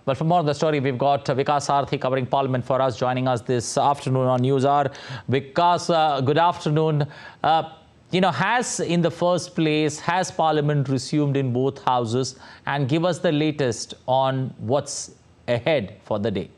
But for more on the story, we've got Vikas Sarthi covering Parliament for us, joining us this afternoon on News Hour. Vikas, good afternoon. Has in the first place, has Parliament resumed in both houses? And give us the latest on what's ahead for the day.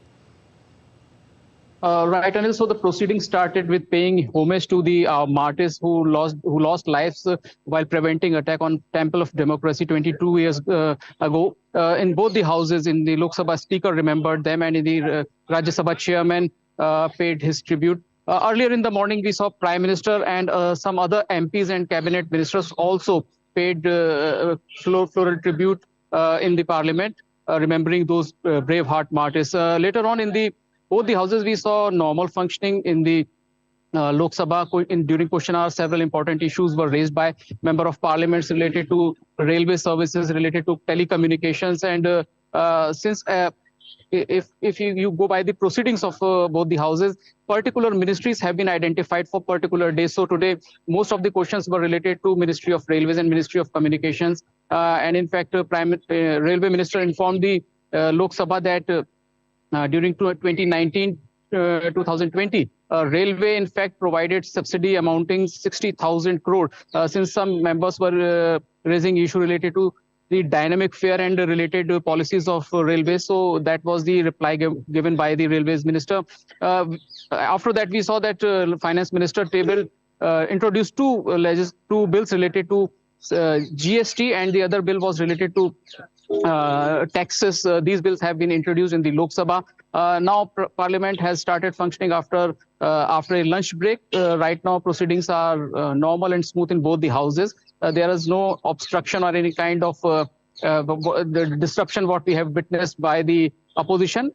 Right, Anil. So the proceedings started with paying homage to the martyrs who lost lives while preventing attack on Temple of Democracy 22 years ago. In both the houses, in the Lok Sabha, Speaker remembered them, and in the Rajya Sabha Chairman paid his tribute. Earlier in the morning, we saw Prime Minister and some other MPs and cabinet ministers also paid floral tribute in the Parliament, remembering those brave heart martyrs. Later on in both the houses, we saw normal functioning. In the Lok Sabha, during question hour, several important issues were raised by Member of Parliaments related to railway services, related to telecommunications. And since if you go by the proceedings of both the houses, particular ministries have been identified for particular days. So today, most of the questions were related to Ministry of Railways and Ministry of Communications. And in fact, Railway Minister informed the Lok Sabha that during 2019-2020, Railway, in fact, provided subsidy amounting 60,000 crore. Since some members were raising issue related to the dynamic fare and related policies of railways. So that was the reply given by the Railways Minister. After that, we saw that Finance Minister introduced two bills related to GST, and the other bill was related to taxes. These bills have been introduced in the Lok Sabha. Now Parliament has started functioning after a lunch break. Right now proceedings are normal and smooth in both the houses. There is no obstruction or any kind of the disruption what we have witnessed by the opposition.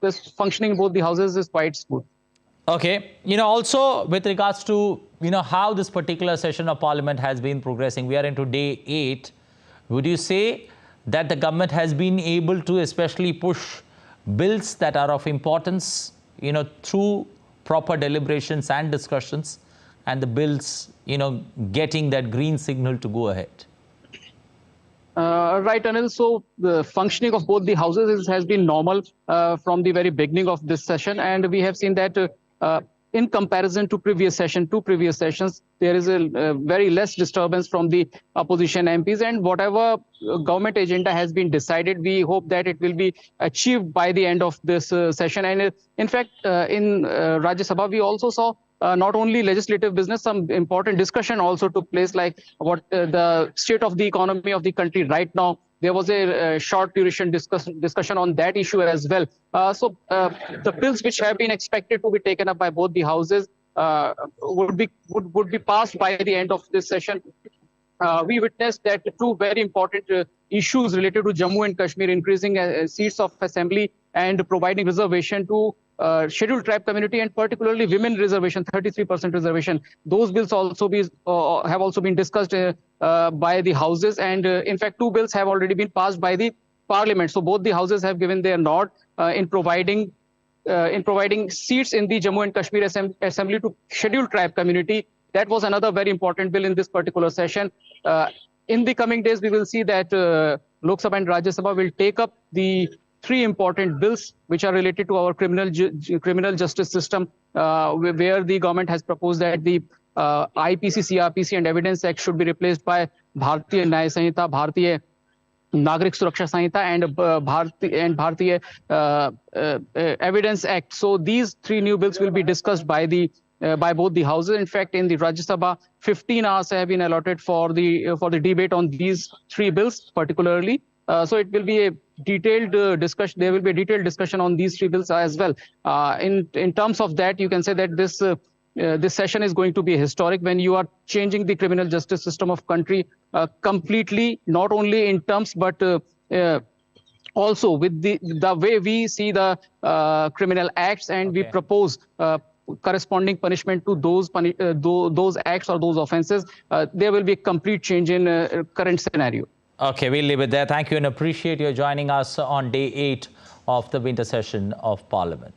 This functioning in both the houses is quite smooth. Okay. Also with regards to, how this particular session of Parliament has been progressing, we are into day 8. Would you say that the government has been able to especially push bills that are of importance, through proper deliberations and discussions, and the bills, getting that green signal to go ahead? Right, Anil. So the functioning of both the houses has been normal from the very beginning of this session, and we have seen that in comparison to previous sessions, there is a very less disturbance from the opposition MPs, and whatever government agenda has been decided, we hope that it will be achieved by the end of this session. And in fact, in Rajya Sabha, we also saw not only legislative business, some important discussion also took place, like what the state of the economy of the country right now. There was a short duration discussion on that issue as well. So the bills which have been expected to be taken up by both the houses would be passed by the end of this session. We witnessed that two very important issues related to Jammu and Kashmir, increasing seats of assembly and providing reservation to scheduled tribe community, and particularly women reservation, 33% reservation. Those bills have also been discussed by the houses, and in fact, two bills have already been passed by the Parliament. So both the houses have given their nod in providing seats in the Jammu and Kashmir Assembly to scheduled tribe community. That was another very important bill in this particular session. In the coming days, we will see that Lok Sabha and Rajya Sabha will take up the three important bills which are related to our criminal justice system, where the government has proposed that the IPC, CRPC and Evidence Act should be replaced by Bharatiya Nyaya Sanhita, Bharatiya Nagrik Suraksha Sanhita, and Bharatiya Evidence Act. So these three new bills will be discussed by both the houses. In fact, in the Rajya Sabha, 15 hours have been allotted for the debate on these three bills particularly. So it will be a detailed discussion. There will be a detailed discussion on these three bills as well. In terms of that, you can say that this session is going to be historic, when you are changing the criminal justice system of country completely, not only in terms but also with the way we see the criminal acts, and we propose corresponding punishment to those acts or those offences. There will be a complete change in current scenario. Okay, we'll leave it there. Thank you and appreciate your joining us on day 8 of the winter session of Parliament.